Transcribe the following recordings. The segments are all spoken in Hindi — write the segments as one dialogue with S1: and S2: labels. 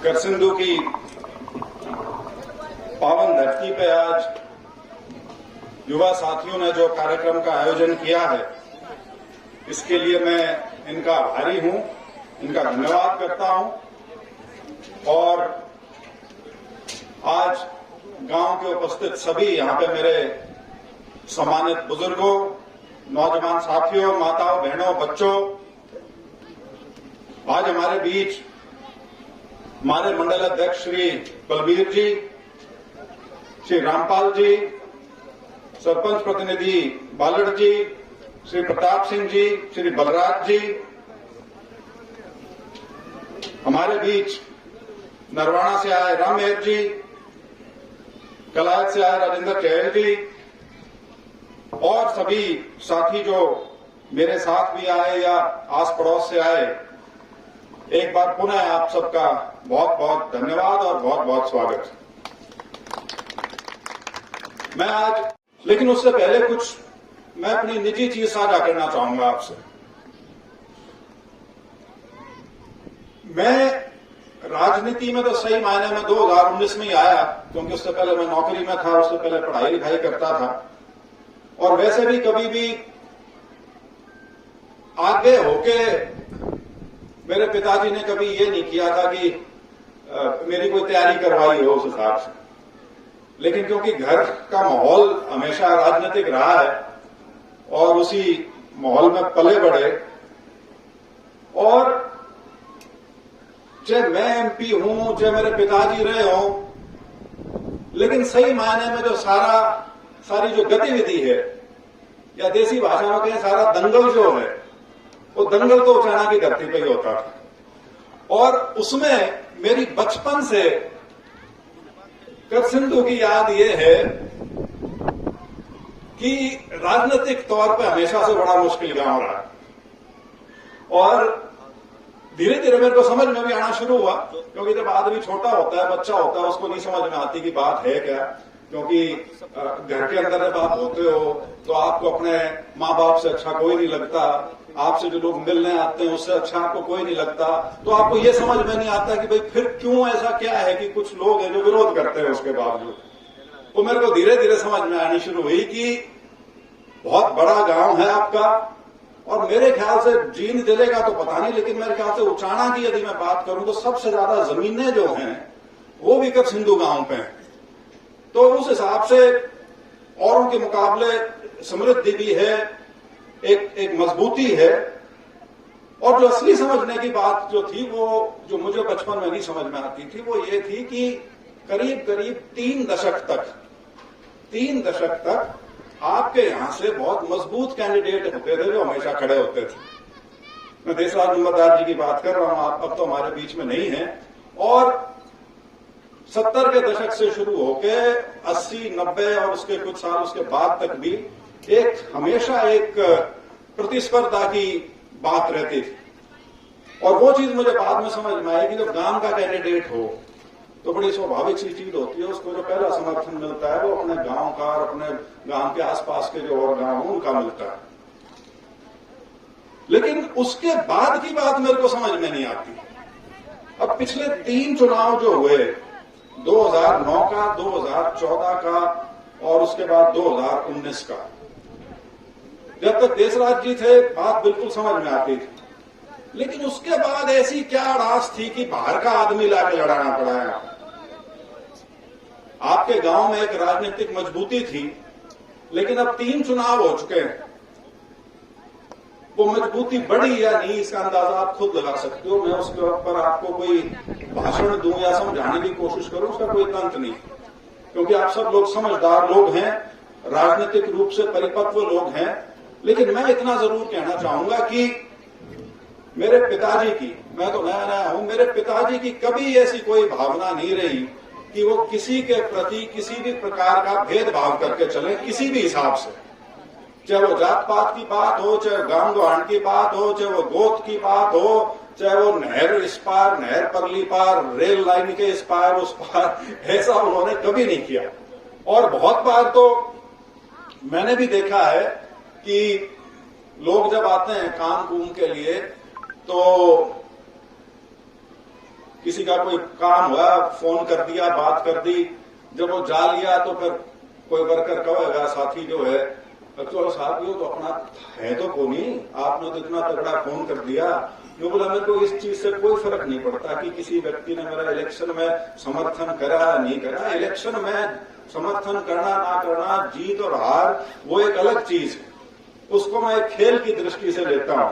S1: करसिंधु की पावन धरती पे आज युवा साथियों ने जो कार्यक्रम का आयोजन किया है, इसके लिए मैं इनका आभारी हूं, इनका धन्यवाद करता हूं। और आज गांव के उपस्थित सभी यहां पे मेरे सम्मानित बुजुर्गों, नौजवान साथियों, माताओं, बहनों, बच्चों, आज हमारे बीच हमारे मंडल अध्यक्ष श्री बलबीर जी, श्री रामपाल जी, सरपंच प्रतिनिधि बालड़ जी, श्री प्रताप सिंह जी, श्री बलराज जी, हमारे बीच नरवाणा से आए रामहेर जी, कलायत से आए राजेंद्र चहल जी और सभी साथी जो मेरे साथ भी आए या आस पड़ोस से आए, एक बार पुनः आप सबका बहुत बहुत धन्यवाद और बहुत बहुत स्वागत। मैं आज, लेकिन उससे पहले कुछ मैं अपनी निजी चीज साझा करना चाहूंगा आपसे। मैं राजनीति में तो सही मायने में 2019 में ही आया, क्योंकि उससे पहले मैं नौकरी में था, उससे पहले पढ़ाई लिखाई करता था। और वैसे भी कभी भी आगे होके मेरे पिताजी ने कभी ये नहीं किया था कि मेरी कोई तैयारी करवाई हो उस हिसाब से। लेकिन क्योंकि घर का माहौल हमेशा राजनीतिक रहा है और उसी माहौल में पले बढ़े, और चाहे मैं एमपी हूं, चाहे मेरे पिताजी रहे हों, लेकिन सही मायने में जो सारी जो गतिविधि है, या देसी भाषा में कहें सारा दंगल जो है, वो दंगल तो उचाना की धरती पे ही होता था। और उसमें मेरी बचपन से करसिंधु की याद ये है कि राजनीतिक तौर पे हमेशा से बड़ा मुश्किल गांव रहा। और धीरे धीरे मेरे को समझ में भी आना शुरू हुआ, क्योंकि जब आदमी छोटा होता है, बच्चा होता है, उसको नहीं समझ में आती कि बात है क्या। क्योंकि घर के अंदर जब आप होते हो तो आपको अपने माँ बाप से अच्छा कोई नहीं लगता, आपसे जो लोग मिलने आते हैं उससे अच्छा आपको कोई नहीं लगता। तो आपको ये समझ में नहीं आता कि भाई फिर क्यों ऐसा क्या है कि कुछ लोग हैं जो विरोध करते हैं उसके बावजूद। तो मेरे को धीरे धीरे समझ में आनी शुरू हुई कि बहुत बड़ा गांव है आपका, और मेरे ख्याल से जींद जलेगा तो पता नहीं, लेकिन मेरे ख्याल से उचाना की यदि मैं बात करूं तो सबसे ज्यादा जमीनें जो हैं वो भी करसिंधु गांव पे हैं। तो उस हिसाब से औरों के मुकाबले समृद्धि भी है, एक मजबूती है। और जो असली समझने की बात जो थी, वो जो मुझे बचपन में नहीं समझ में आती थी, वो ये थी कि करीब करीब 3 दशक तक आपके यहां से बहुत मजबूत कैंडिडेट होते थे जो हमेशा खड़े होते थे। मैं देशराज नंबरदार जी की बात कर रहा हूं, आप अब तो हमारे बीच में नहीं है। और 70 के दशक से शुरू होके 80, 90 और उसके कुछ साल उसके बाद तक भी हमेशा एक प्रतिस्पर्धा की बात रहती थी। और वो चीज मुझे बाद में समझ में आई कि जब गांव का कैंडिडेट हो तो बड़ी स्वाभाविक सी चीज होती है, उसको जो पहला समर्थन मिलता है वो अपने गांव का और अपने गांव के आसपास के जो और गांव हैं उनका मिलता है। लेकिन उसके बाद की बात मेरे को समझ में नहीं आती। अब पिछले 3 चुनाव जो हुए, 2009 का, 2014 का और उसके बाद 2019 का, जब तक देशराज जी थे बात बिल्कुल समझ में आती थी। लेकिन उसके बाद ऐसी क्या अड़ास थी कि बाहर का आदमी लाके लड़ाना पड़ा है। आपके गांव में एक राजनीतिक मजबूती थी, लेकिन अब 3 चुनाव हो चुके हैं। वो मजबूती बढ़ी या नहीं, इसका अंदाजा आप खुद लगा सकते हो। मैं उसके ऊपर आपको कोई भाषण दूं या समझाने की कोशिश करूं, उसका कोई तंत्र नहीं, क्योंकि आप सब लोग समझदार लोग हैं, राजनीतिक रूप से परिपक्व लोग हैं। लेकिन मैं इतना जरूर कहना चाहूंगा कि मेरे पिताजी की, मैं तो नया नया हूं, मेरे पिताजी की कभी ऐसी कोई भावना नहीं रही कि वो किसी के प्रति किसी भी प्रकार का भेदभाव करके चले, किसी भी हिसाब से। चाहे वो जात पात की बात हो, चाहे गांव गवांड की बात हो, चाहे वो गोत की बात हो, चाहे वो नहर इस पार, नहर परली पार, रेल लाइन के इस पार उस पार, ऐसा उन्होंने कभी नहीं किया। और बहुत बार तो मैंने भी देखा है कि लोग जब आते हैं काम कूम के लिए तो किसी का कोई काम हुआ, फोन कर दिया, बात कर दी, जब वो जा लिया तो फिर कोई वर्कर कहेगा, साथी जो है, तो साथियों तो अपना है तो को नहीं, आपने तो इतना तगड़ा फोन कर दिया। मैं बोला मेरे को इस चीज से कोई फर्क नहीं पड़ता कि किसी व्यक्ति ने मेरा इलेक्शन में समर्थन करा नहीं करा। इलेक्शन में समर्थन करना ना करना, जीत और हार वो एक अलग चीज है, उसको मैं एक खेल की दृष्टि से लेता हूं।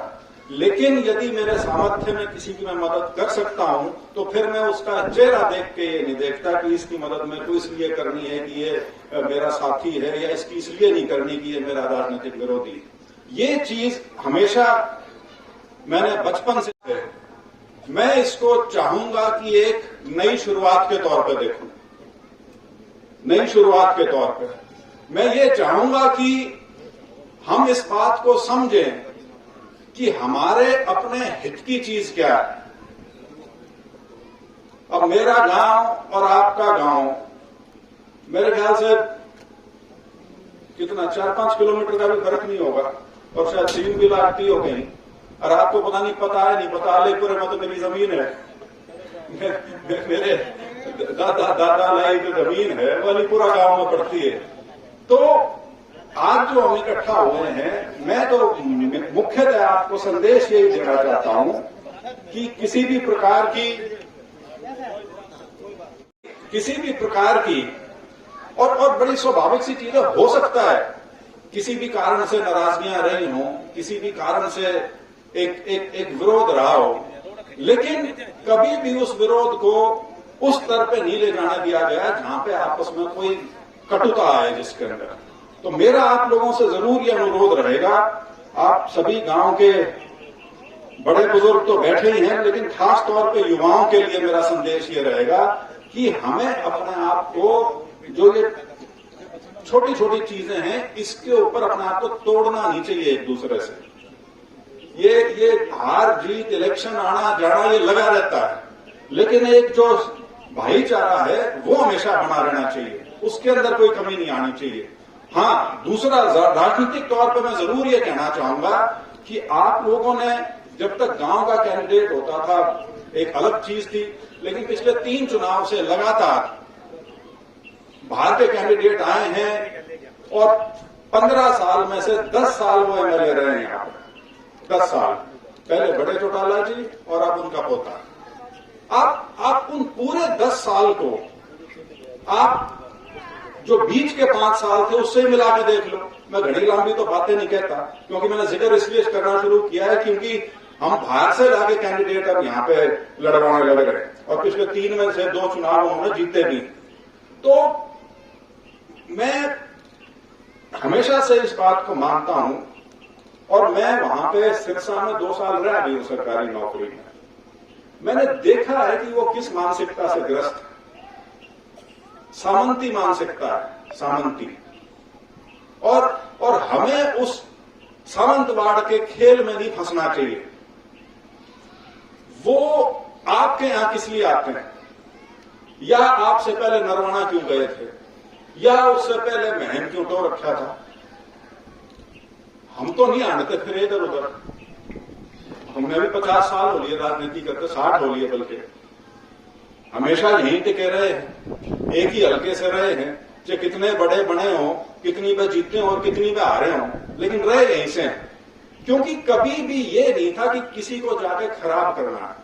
S1: लेकिन यदि मेरे सामर्थ्य में किसी की मैं मदद कर सकता हूं तो फिर मैं उसका चेहरा देख के ये नहीं देखता कि इसकी मदद मेरे को इसलिए करनी है कि ये मेरा साथी है, या इसकी इसलिए नहीं करनी कि ये मेरा राजनीतिक विरोधी है। ये चीज हमेशा मैंने बचपन से, मैं इसको चाहूंगा कि एक नई शुरुआत के तौर पर देखूं। नई शुरुआत के तौर पर मैं ये चाहूंगा कि हम इस बात को समझें कि हमारे अपने हित की चीज क्या है। अब मेरा गांव और आपका गांव मेरे ख्याल से कितना 4-5 किलोमीटर का भी फर्क नहीं होगा, और शायद 3 भी लागती हो गई। और आपको पता नहीं, पता है नहीं पता, अलीपुर में तो मेरी जमीन है, मेरे दादा लाई जो जमीन है वो अलीपुरा गांव में पड़ती है। तो आज जो हम इकट्ठा हुए हैं, मैं तो मुख्यतः आपको संदेश यही देना चाहता हूं कि किसी भी प्रकार की और बड़ी स्वाभाविक सी चीजें हो सकता है, किसी भी कारण से नाराजगियां रही हों, किसी भी कारण से एक विरोध रहा हो, लेकिन कभी भी उस विरोध को उस स्तर पे नहीं ले जाने दिया गया जहां पे आपस में कोई कटुता आए जिसके अंदर। तो मेरा आप लोगों से जरूर ये अनुरोध रहेगा, आप सभी गांव के बड़े बुजुर्ग तो बैठे ही हैं, लेकिन खास तौर पे युवाओं के लिए मेरा संदेश ये रहेगा कि हमें अपने आप को, जो ये छोटी छोटी चीजें हैं, इसके ऊपर अपने आप को तोड़ना नहीं चाहिए एक दूसरे से। ये हार जीत, इलेक्शन आना जाना ये लगा रहता है, लेकिन एक जो भाईचारा है वो हमेशा बना रहना चाहिए, उसके अंदर कोई कमी नहीं आनी चाहिए। हाँ, दूसरा राजनीतिक तौर पर मैं जरूर ये कहना चाहूंगा कि आप लोगों ने, जब तक गांव का कैंडिडेट होता था एक अलग चीज थी, लेकिन पिछले 3 चुनाव से लगातार बाहर के कैंडिडेट आए हैं और 15 साल में से 10 साल वो एमएलए रहे हैं यहाँ पर। 10 साल पहले बड़े चौटाला जी और अब उनका पोता। आप उन पूरे 10 साल को आप जो बीच के 5 साल थे उससे मिला के देख लो। मैं घड़ी लंबी तो बातें नहीं कहता, क्योंकि मैंने जिक्र इसलिए करना शुरू किया है क्योंकि हम बाहर से लाके कैंडिडेट अब यहाँ पे लड़वाने लग रहे हैं, और पिछले 3 में से 2 चुनाव उन्होंने जीते भी। तो मैं हमेशा से इस बात को मानता हूं, और मैं वहां पे सिरसा में 2 साल रह भी हूं सरकारी नौकरी में। मैंने देखा है कि वो किस मानसिकता से ग्रस्त है। सामंती मानसिकता है, सामंती, और हमें उस सामंतवाद के खेल में नहीं फंसना चाहिए। वो आपके यहां किस लिए आते हैं, या आपसे पहले नरवाना क्यों गए थे, या उससे पहले महम क्यों तो रखा था। हम तो नहीं आने थे फिर इधर उधर। हमने भी 50 साल हो लिए राजनीति करते, 60 हो लिए, बल्कि हमेशा यहीं टिके रहे हैं, एक ही हल्के से रहे हैं, चाहे कितने बड़े बने हों, कितनी बार जीते हों और कितनी बार हारे हों, लेकिन रहे यहीं से। क्योंकि कभी भी ये नहीं था कि किसी को जाके खराब करना है।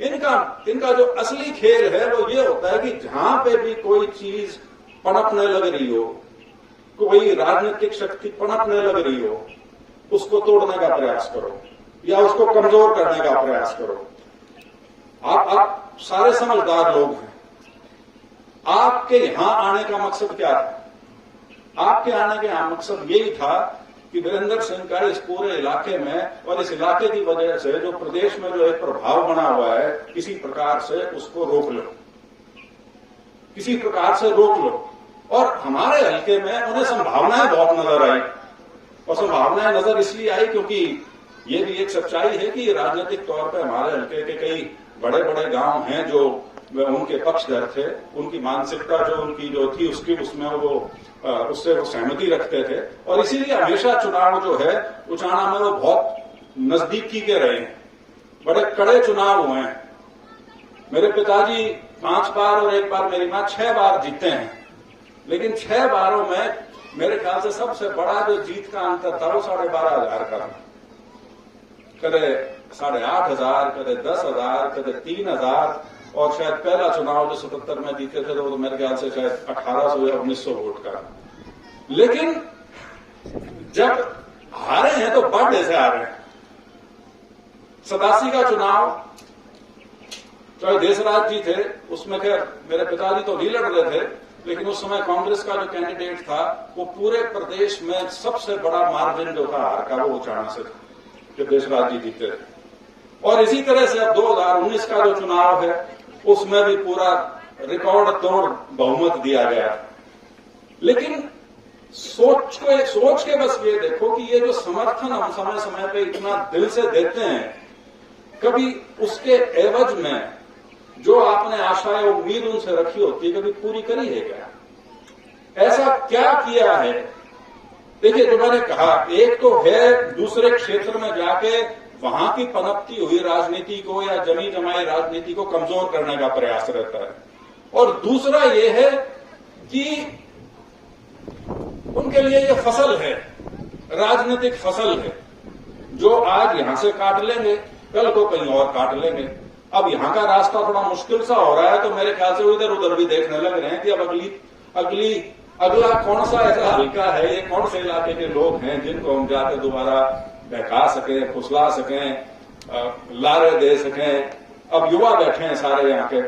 S1: इनका जो असली खेल है वो ये होता है कि जहां पे भी कोई चीज पनपने लग रही हो, कोई राजनीतिक शक्ति पनपने लग रही हो, उसको तोड़ने का प्रयास करो या उसको कमजोर करने का प्रयास करो। आप सारे समझदार लोग हैं। आपके यहां आने का मकसद क्या था? आपके आने का यहां मकसद यही था कि वीरेंद्र सिंह का इस पूरे इलाके में और इस इलाके की वजह से जो प्रदेश में जो एक प्रभाव बना हुआ है, किसी प्रकार से उसको रोक लो, किसी प्रकार से रोक लो। और हमारे हल्के में उन्हें संभावनाएं बहुत नजर आई, और संभावनाएं नजर इसलिए आई क्योंकि ये भी एक सच्चाई है कि राजनीतिक तौर पर हमारे हल्के के कई बड़े बड़े गांव हैं जो उनके पक्षधर थे, उनकी मानसिकता जो उनकी जो थी उसमें वो उससे वो सहमति रखते थे, और इसीलिए हमेशा चुनाव जो है उचाना में वो बहुत नजदीकी के रहे हैं। बड़े कड़े चुनाव हुए हैं। मेरे पिताजी 5 बार और 1 बार मेरी मां 6 बार जीते हैं, लेकिन 6 बारों में मेरे ख्याल से सबसे बड़ा जो जीत का अंतर था वो 12,500 का था। कदे 8,500, कदे 10,000, कदे 3,000, और शायद पहला चुनाव जो 77 में जीते थे तो मेरे ख्याल से शायद 1800 या 1900 वोट का। लेकिन जब हारे हैं तो बड़े से हारे हैं। 87 का चुनाव चाहे देशराज जी थे, उसमें खैर मेरे पिताजी तो नहीं लड़ रहे थे, लेकिन उस समय कांग्रेस का जो कैंडिडेट था वो पूरे प्रदेश में सबसे बड़ा मार्जिन जो था हार का वो चाणा से था, जो देशराज जी जीते थे। और इसी तरह से अब 2019 का जो चुनाव है उसमें भी पूरा रिकॉर्ड तोड़ बहुमत दिया गया। लेकिन सोच के बस ये देखो कि ये जो समर्थन हम समय समय पे इतना दिल से देते हैं, कभी उसके एवज में जो आपने आशाएं उम्मीद उनसे रखी होती है कभी पूरी करी है क्या? ऐसा क्या किया है? देखिए, जो मैंने कहा, एक तो है दूसरे क्षेत्र में जाके वहां की पनपती हुई राजनीति को या जमी जमाई राजनीति को कमजोर करने का प्रयास रहता है, और दूसरा ये है कि उनके लिए ये फसल है, राजनीतिक फसल है, जो आज यहां से काट लेंगे कल को कहीं और काट लेंगे। अब यहां का रास्ता थोड़ा मुश्किल सा हो रहा है, तो मेरे ख्याल से वो इधर उधर भी देखने लग रहे हैं कि अब अगला कौन सा ऐसा हल्का है, ये कौन से इलाके के लोग हैं जिनको हम जाकर दोबारा बहका सकें, फुसला सकें, लारे दे सकें। अब युवा बैठे हैं सारे यहाँ के।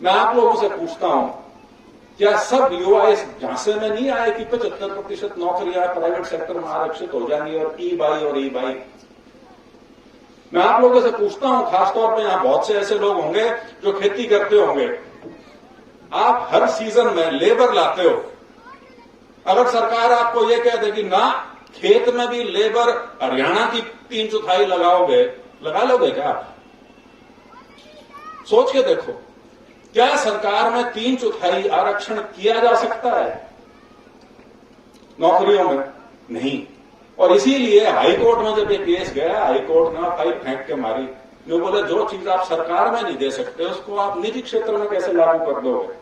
S1: मैं आप लोगों से पूछता हूं, क्या सब युवा इस झांसे में नहीं आए कि 75% नौकरियां प्राइवेट सेक्टर में आरक्षित हो जाएंगी और ई बाई? मैं आप लोगों से पूछता हूं, खासतौर पर यहां बहुत से ऐसे लोग होंगे जो खेती करते होंगे। आप हर सीजन में लेबर लाते हो, अगर सरकार आपको यह कह दे कि ना खेत में भी लेबर हरियाणा की 3/4 लगाओगे, लगा लोगे क्या? सोच के देखो, क्या सरकार में 3/4 आरक्षण किया जा सकता है नौकरियों में? नहीं। और इसीलिए हाईकोर्ट में जब ये केस गया, हाईकोर्ट ने फाइल फेंक के मारी, जो बोले जो चीज आप सरकार में नहीं दे सकते उसको आप निजी क्षेत्र में कैसे लागू कर दोगे?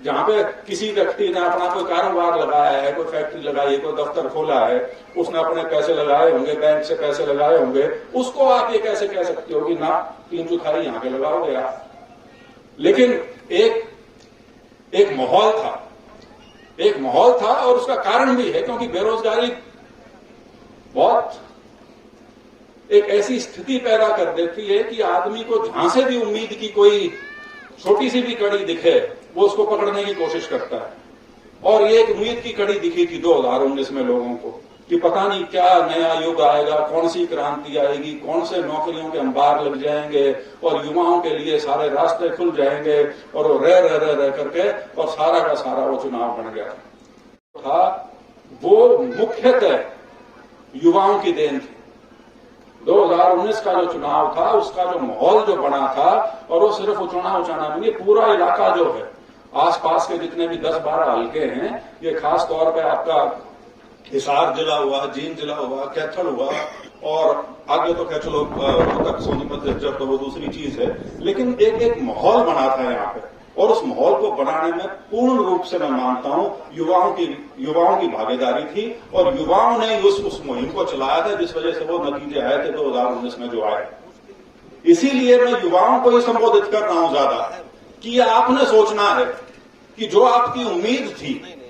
S1: जहां पे किसी व्यक्ति ने अपना कोई कारोबार लगाया है, कोई फैक्ट्री लगाई है, कोई दफ्तर खोला है, उसने अपने पैसे लगाए होंगे, बैंक से पैसे लगाए होंगे, उसको आप ये कैसे कह सकते हो कि ना 3/4 यहां पे लगाओगे आप? लेकिन एक माहौल था और उसका कारण भी है, क्योंकि बेरोजगारी बहुत एक ऐसी स्थिति पैदा कर देती है कि आदमी को जहां से भी उम्मीद की कोई छोटी सी भी कड़ी दिखे वो उसको पकड़ने की कोशिश करता है। और ये एक उम्मीद की कड़ी दिखी थी 2019 में लोगों को कि पता नहीं क्या नया युग आएगा, कौन सी क्रांति आएगी, कौन से नौकरियों के अंबार लग जाएंगे और युवाओं के लिए सारे रास्ते खुल जाएंगे, और वो रह करके और सारा का सारा वो चुनाव बन गया था। वो मुख्यतः युवाओं की देन थी। 2019 का जो चुनाव था उसका जो माहौल जो बना था, और वो सिर्फ उचाना नहीं, पूरा इलाका जो है, आसपास के जितने भी 10-12 हल्के हैं, ये खास तौर पे आपका हिसार जिला हुआ, जींद जिला हुआ, कैथल हुआ, और आगे तो चलो तक सोनीपत जब तो वो दूसरी चीज है, लेकिन एक माहौल बना था यहाँ पे, और उस माहौल को बनाने में पूर्ण रूप से मैं मानता हूं युवाओं की भागीदारी थी, और युवाओं ने उस मुहिम को चलाया था, जिस वजह से वो नतीजे आए थे 2019 में जो आए। इसीलिए मैं युवाओं को ही संबोधित कर रहा हूं ज्यादा, कि आपने सोचना है कि जो आपकी उम्मीद थी,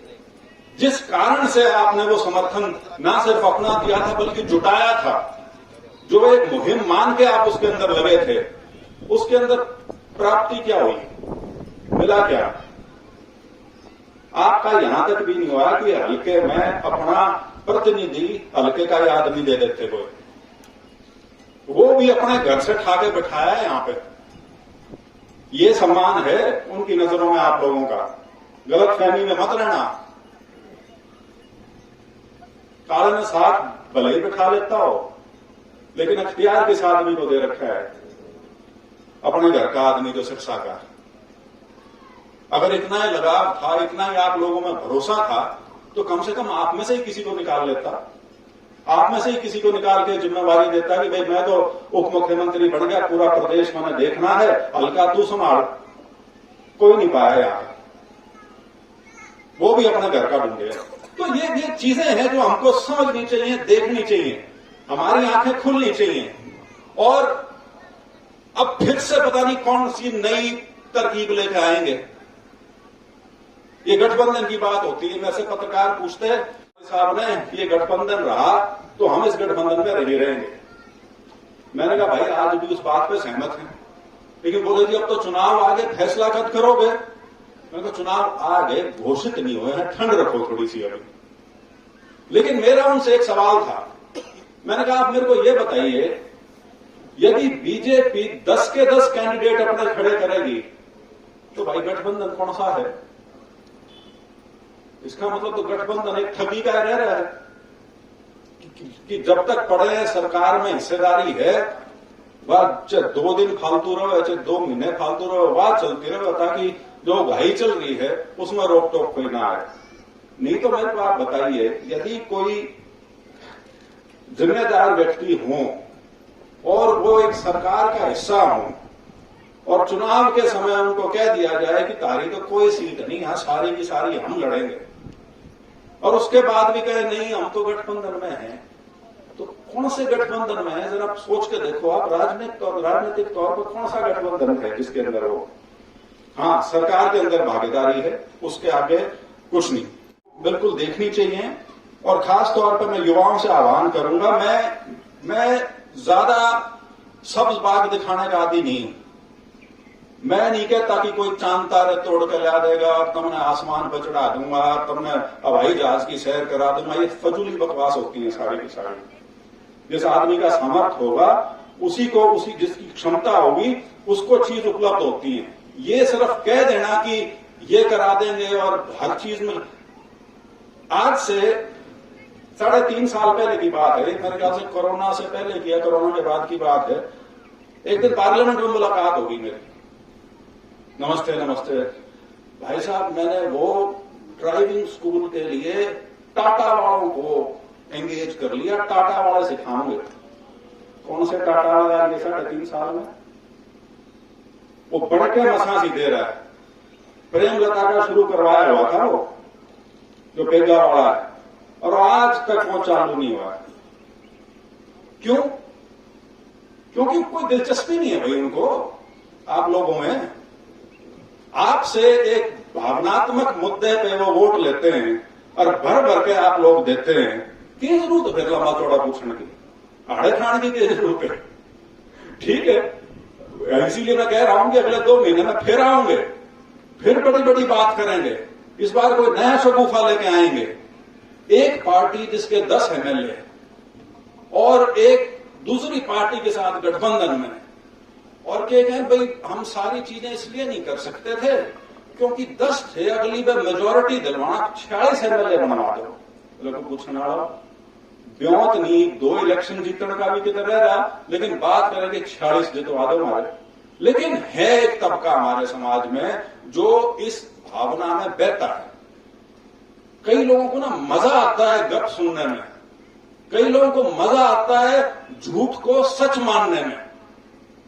S1: जिस कारण से आपने वो समर्थन ना सिर्फ अपना दिया था बल्कि जुटाया था, जो एक मुहिम मान के आप उसके अंदर लगे थे, उसके अंदर प्राप्ति क्या हुई, मिला क्या? आपका यहां तक भी नहीं हुआ कि हल्के में अपना प्रतिनिधि हल्के का आदमी दे देते कोई, वो भी अपने घर से ठाके बिठाया है यहां पे। ये सम्मान है उनकी नजरों में आप लोगों का, गलतफहमी में मत रहना। काले में साथ भले ही बिठा लेता हो, लेकिन अख्तियार किस आदमी को दे रखा है? अपने घर का आदमी जो शिक्षा का। अगर इतना ही लगाव था, इतना ही आप लोगों में भरोसा था, तो कम से कम आप में से ही किसी को निकाल लेता। आप में से ही किसी को निकाल के जिम्मेवारी देता कि भाई मैं तो उप मुख्यमंत्री बन गया, पूरा प्रदेश मैंने देखना है, हल्का तू संभाल। कोई नहीं पाया यहां, वो भी अपने घर का ढूंढे। तो ये चीजें हैं जो हमको समझनी चाहिए, देखनी चाहिए, हमारी आंखें खुलनी चाहिए। और अब फिर से पता नहीं कौन सी नई तरकीब लेकर आएंगे। ये गठबंधन की बात होती है, मेरे से पत्रकार पूछते हैं साहब ने ये गठबंधन रहा तो हम इस गठबंधन में नहीं रहेंगे। मैंने कहा भाई आज भी उस बात पे सहमत हैं, लेकिन बोले जी अब तो चुनाव आगे फैसला कब करोगे। मैंने कहा चुनाव आगे घोषित नहीं हुए हैं, ठंड रखो थोड़ी सी अभी। लेकिन मेरा उनसे एक सवाल था, मैंने कहा आप मेरे को ये बताइए, यदि बीजेपी 10 के 10 कैंडिडेट अपने खड़े करेगी तो भाई गठबंधन कौन सा है? इसका मतलब तो गठबंधन एक ठगी का रह रहा है कि जब तक पड़े सरकार में हिस्सेदारी है, वह चाहे 2 दिन फालतू रहो चाहे 2 महीने फालतू रहो, वह चलती रहो ताकि जो घाई चल रही है उसमें रोक टोक कोई ना आए। नहीं तो मेरे को आप बताइए, यदि कोई जिम्मेदार व्यक्ति हो और वो एक सरकार का हिस्सा हो और चुनाव के समय उनको कह दिया जाए कि तारी तो कोई सीट नहीं, यहां सारी की सारी हम लड़ेंगे, और उसके बाद भी कहे नहीं हम तो गठबंधन में हैं, तो कौन से गठबंधन में है? जरा सोच के देखो आप, राजनीतिक तौर पर कौन सा गठबंधन है जिसके अंदर हो? हाँ, सरकार के अंदर भागीदारी है, उसके आगे कुछ नहीं। बिल्कुल देखनी चाहिए। और खास तौर पर मैं युवाओं से आह्वान करूंगा, मैं ज्यादा सब्ज बाग दिखाने का आदि नहीं हूं। मैं नहीं कहता कि कोई चांद तारे तोड़ कर ला देगा, तुमने आसमान पर चढ़ा दूंगा, तुमने हवाई जहाज की सैर करा दूंगा। ये फजूली बकवास होती है सारी की सारी। जिस आदमी का सामर्थ्य होगा उसी जिसकी क्षमता होगी उसको चीज उपलब्ध होती है। ये सिर्फ कह देना कि ये करा देंगे और हर चीज में, आज से 3.5 साल पहले की बात है, मेरे ख्याल से कोरोना से पहले की या कोरोना के बाद की बात है। एक दिन पार्लियामेंट में मुलाकात होगी मेरी, नमस्ते नमस्ते भाई साहब, मैंने वो ड्राइविंग स्कूल के लिए टाटा वालों को एंगेज कर लिया, टाटा वाले सिखाओगे। कौन से टाटा वाले आगे 3.5 साल में? वो बढ़ के मसासी दे रहा है। प्रेमलता का शुरू करवाया हुआ था वो जो पेगा वाला है, और आज तक वो चालू नहीं हुआ है। क्यों? क्योंकि कोई दिलचस्पी नहीं है भाई उनको आप लोगों में। आपसे एक भावनात्मक मुद्दे पे वो वोट लेते हैं और भर भर के आप लोग देते हैं। की जरूरत है लंबा चौड़ा पूछने की, आड़े खाने की जरूरत है? ठीक है, इसीलिए मैं कह रहा हूं कि अगले 2 महीने में फिर आऊंगे, फिर बड़ी बड़ी बात करेंगे। इस बार कोई नया शगुफा लेके आएंगे। एक पार्टी जिसके 10 MLA और एक दूसरी पार्टी के साथ गठबंधन में, और कहें भाई हम सारी चीजें इसलिए नहीं कर सकते थे क्योंकि 10 थे, अगली बार मेजोरिटी दिलवाना 46 MLA बनवा दो। लोग पूछना ब्योत नहीं, 2 इलेक्शन जीतने का भी किधर रह रहा, लेकिन बात करेंगे 46 जितवा दो हमारे। लेकिन है एक तबका हमारे समाज में जो इस भावना में बहता है। कई लोगों को ना मजा आता है गप सुनने में, कई लोगों को मजा आता है झूठ को सच मानने में,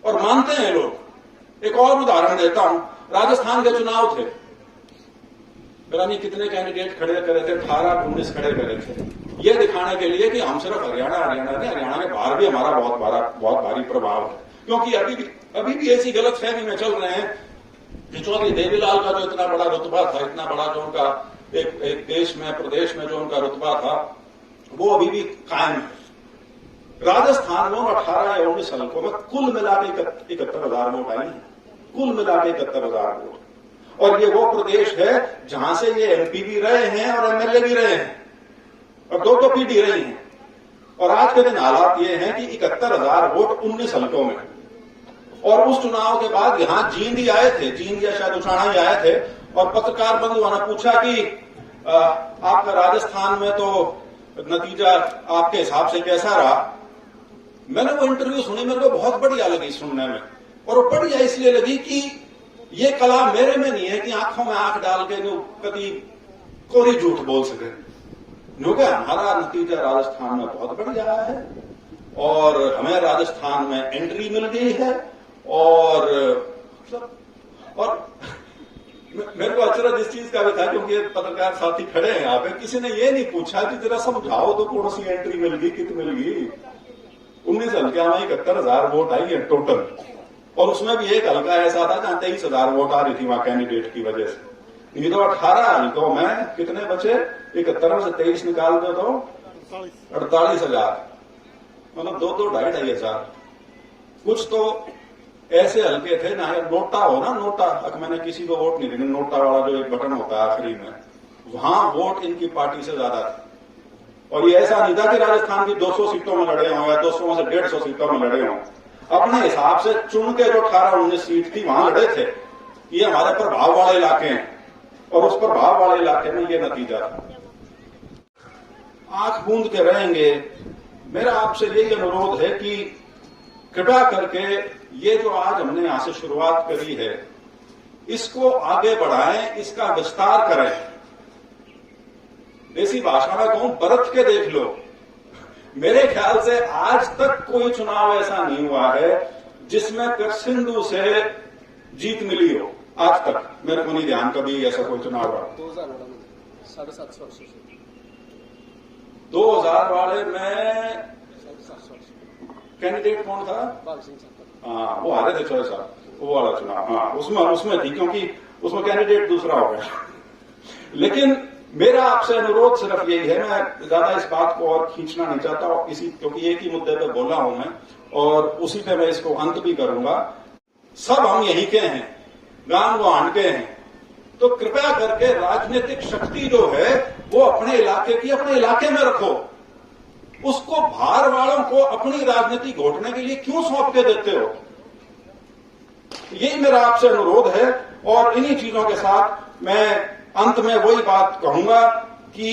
S1: और मानते हैं लोग। एक और उदाहरण देता हूं, राजस्थान के चुनाव थे, पता नहीं कितने कैंडिडेट खड़े करे थे, 18-19 खड़े करे थे, ये दिखाने के लिए कि हम सिर्फ हरियाणा नहीं, हरियाणा के बाहर भी हमारा बहुत भारी प्रभाव है। क्योंकि अभी भी ऐसी गलतफहमी में चल रहे हैं कि चौधरी देवीलाल का जो इतना बड़ा रुतबा था, इतना बड़ा जो उनका एक देश में प्रदेश में जो उनका रुतबा था, वो अभी भी कायम है। राजस्थान में 18 या 19 हल्कों में कुल मिला के 71,000 वोट आई है, कुल मिला के 71,000 वोट। और ये वो प्रदेश है जहां से ये MP भी रहे हैं और MLA भी रहे हैं, और 2 पीढ़ी रही हैं। और आज के दिन हालात ये हैं कि 71,000 वोट 19 हल्कों में। और उस चुनाव के बाद यहां जींद ही आए थे, जींद या शायद उछाणा ही आए थे, और पत्रकार बंधुओं ने पूछा कि आपका राजस्थान में तो नतीजा आपके हिसाब से कैसा रहा। मैंने वो इंटरव्यू सुनी, मेरे को बहुत बढ़िया लगी सुनने में, और वो बढ़िया इसलिए लगी कि ये कला मेरे में नहीं है कि आंखों में आंख डाल के जो कभी कोरी झूठ बोल सके। क्योंकि हमारा नतीजा राजस्थान में बहुत बढ़िया है और हमें राजस्थान में एंट्री मिल गई है और मेरे को अचरज इस चीज का भी था, क्योंकि पत्रकार साथी खड़े हैं यहाँ पे, किसी ने ये नहीं पूछा कि जरा समझाओ तो कौन सी एंट्री मिल गई, कितनी मिल गई। 19 हल्कियां में 71,000 वोट आई है टोटल, और उसमें भी एक हल्का ऐसा था जहां 23,000 वोट आ रही थी वहां कैंडिडेट की वजह से। ये तो 18 हल्कों में कितने बचे, 71 से 23 निकाल दो तो 48,000, मतलब 2,500 कुछ तो ऐसे हल्के थे ना। नोटा हो ना, नोटा, मैंने किसी को वोट नहीं देना, नोटा वाला जो एक बटन होता है आखिरी में, वहां वोट इनकी पार्टी से ज्यादा थे। और ये ऐसा नहीं था कि राजस्थान की 200 सीटों में लड़े हों या 200 में से 150 सीटों में लड़े हों, अपने हिसाब से चुन के जो 18-19 सीट थी वहां लड़े थे। ये हमारे प्रभाव वाले इलाके हैं और उस प्रभाव वाले इलाके में ये नतीजा था। आंख मूंद के रहेंगे। मेरा आपसे यही अनुरोध है कि कृपया करके ये जो आज हमने यहां से शुरुआत करी है इसको आगे बढ़ाएं, इसका विस्तार करें। देसी भाषा में कहूं, बरत के देख लो। मेरे ख्याल से आज तक कोई चुनाव ऐसा नहीं हुआ है जिसमें कृष्णसिंधु से जीत मिली हो। आज तक मेरे को नहीं ध्यान कभी ऐसा कोई चुनाव हुआ। 2000 वाले में कैंडिडेट कौन था? हाँ, वो हारे थे 6 साल, वो वाला चुनाव। हाँ, उसमें थी, क्योंकि उसमें कैंडिडेट दूसरा हो गया। लेकिन मेरा आपसे अनुरोध सिर्फ यही है, मैं ज्यादा इस बात को और खींचना नहीं चाहता, क्योंकि एक ही मुद्दे पे बोला हूं मैं और उसी पे मैं इसको अंत भी करूंगा। सब हम यहीं के हैं, गांव गुआंढ के हैं, तो कृपया करके राजनीतिक शक्ति जो है वो अपने इलाके की अपने इलाके में रखो। उसको बाहर वालों को अपनी राजनीति घोटने के लिए क्यों सौंप के देते हो? यही मेरा आपसे अनुरोध है। और इन्हीं चीजों के साथ मैं अंत में वही बात कहूंगा कि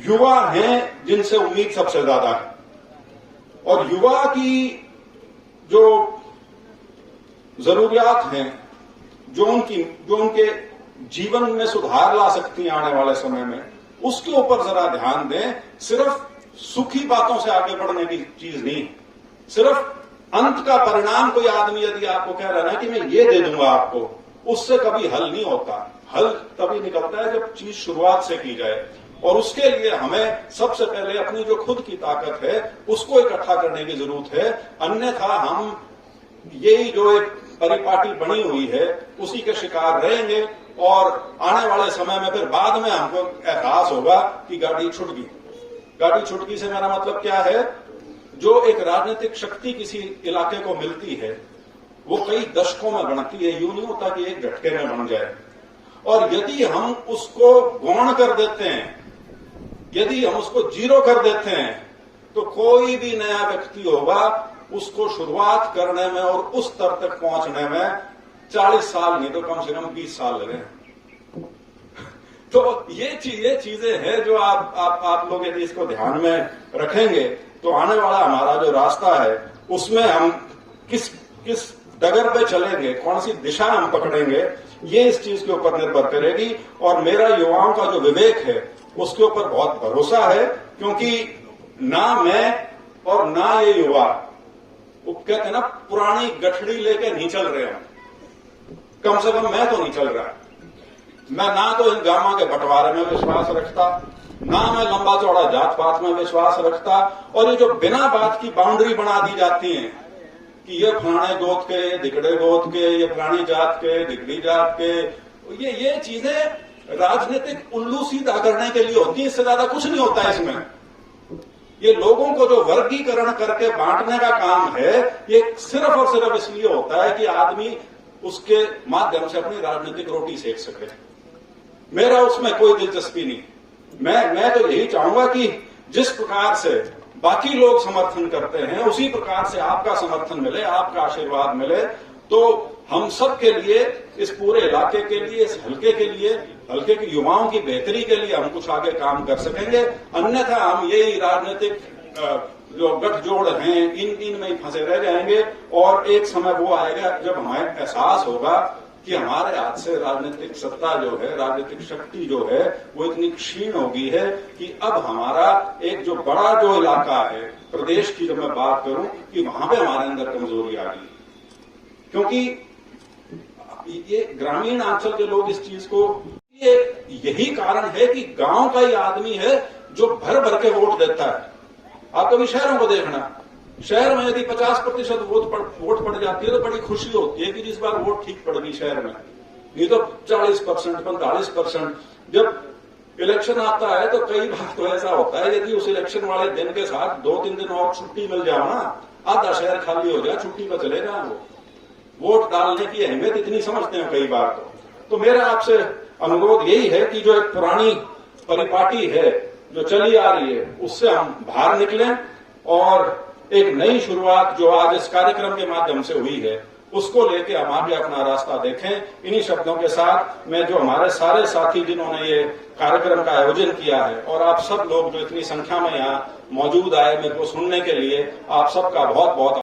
S1: युवा हैं जिनसे उम्मीद सबसे ज्यादा है, और युवा की जो जरूरियात हैं, जो उनके जीवन में सुधार ला सकती हैं आने वाले समय में, उसके ऊपर जरा ध्यान दें। सिर्फ सुखी बातों से आगे बढ़ने की चीज नहीं। सिर्फ अंत का परिणाम कोई आदमी यदि आपको कह रहा है कि मैं ये दे दूंगा आपको, उससे कभी हल नहीं होता। हल तभी निकलता है जब चीज शुरुआत से की जाए, और उसके लिए हमें सबसे पहले अपनी जो खुद की ताकत है उसको इकट्ठा करने की जरूरत है। अन्यथा हम यही जो एक परिपाटी बनी हुई है उसी के शिकार रहेंगे, और आने वाले समय में फिर बाद में हमको एहसास होगा कि गाड़ी छूट गई। गाड़ी छुटकी से मेरा मतलब क्या है? जो एक राजनीतिक शक्ति किसी इलाके को मिलती है वो कई दशकों में बनती है, यूं नहीं होता कि एक झटके में बन जाए। और यदि हम उसको गौण कर देते हैं, यदि हम उसको जीरो कर देते हैं, तो कोई भी नया व्यक्ति होगा उसको शुरुआत करने में और उस स्तर तक पहुंचने में 40 साल नहीं तो कम से कम 20 साल लगे। तो ये चीजें हैं जो आप लोग यदि इसको ध्यान में रखेंगे तो आने वाला हमारा जो रास्ता है उसमें हम किस डगर पे चलेंगे, कौन सी दिशा हम पकड़ेंगे, ये इस चीज के ऊपर निर्भर करेगी। और मेरा युवाओं का जो विवेक है उसके ऊपर बहुत भरोसा है, क्योंकि ना मैं और ना ये युवा, वो कहते हैं ना, पुरानी गठड़ी लेके नहीं चल रहे हैं। कम से कम मैं तो नहीं चल रहा। मैं ना तो इन गामा के बंटवारे में विश्वास रखता, ना मैं लंबा चौड़ा जात पात में विश्वास रखता। और ये जो बिना बात की बाउंड्री बना दी जाती है कि ये फलाने गोत के, दिगड़े गोत के, ये फलानी जात के, दिगड़ी जात के, ये चीजें राजनीतिक उल्लू सीधा करने के लिए होती है, इससे ज्यादा कुछ नहीं होता है इसमें। ये लोगों को जो वर्गीकरण करके बांटने का काम है, ये सिर्फ और सिर्फ इसलिए होता है कि आदमी उसके माध्यम से अपनी राजनीतिक रोटी सेक सके। मेरा उसमें कोई दिलचस्पी नहीं। मैं तो यही चाहूंगा कि जिस प्रकार से बाकी लोग समर्थन करते हैं उसी प्रकार से आपका समर्थन मिले, आपका आशीर्वाद मिले, तो हम सब के लिए, इस पूरे इलाके के लिए, इस हल्के के लिए, हल्के के युवाओं की बेहतरी के लिए हम कुछ आगे काम कर सकेंगे। अन्यथा हम यही राजनीतिक जो गठजोड़ हैं इन में ही फंसे रह जाएंगे। और एक समय वो आएगा जब हमें एहसास होगा कि हमारे हाथ से राजनीतिक सत्ता जो है, राजनीतिक शक्ति जो है, वो इतनी क्षीण हो गई है कि अब हमारा एक जो बड़ा जो इलाका है प्रदेश की, जब मैं बात करूं, कि वहां पे हमारे अंदर कमजोरी आ गई। क्योंकि ये ग्रामीण अंचल के लोग इस चीज को, यही कारण है कि गांव का ही आदमी है जो भर भर के वोट देता है। आप कभी शहरों को देखना, शहर में यदि 50% वोट पड़ जाती है तो बड़ी खुशी होती है कि इस बार वोट ठीक पड़ गई शहर में। नहीं तो 40%, 45%। जब इलेक्शन आता है तो कई बार तो ऐसा होता है, यदि उस इलेक्शन वाले दिन के साथ 2-3 दिन और छुट्टी मिल जाओ ना, आधा शहर खाली हो जाए, छुट्टी पर चले जाए। वो वोट डालने की अहमियत इतनी समझते हैं कई बार। तो मेरा आपसे अनुरोध यही है कि जो एक पुरानी परिपाटी है जो चली आ रही है, उससे हम बाहर निकलें और एक नई शुरुआत जो आज इस कार्यक्रम के माध्यम से हुई है, उसको लेके हम आगे अपना रास्ता देखें। इन्हीं शब्दों के साथ मैं, जो हमारे सारे साथी जिन्होंने ये कार्यक्रम का आयोजन किया है, और आप सब लोग जो इतनी संख्या में यहाँ मौजूद आए मेरे को सुनने के लिए, आप सबका बहुत बहुत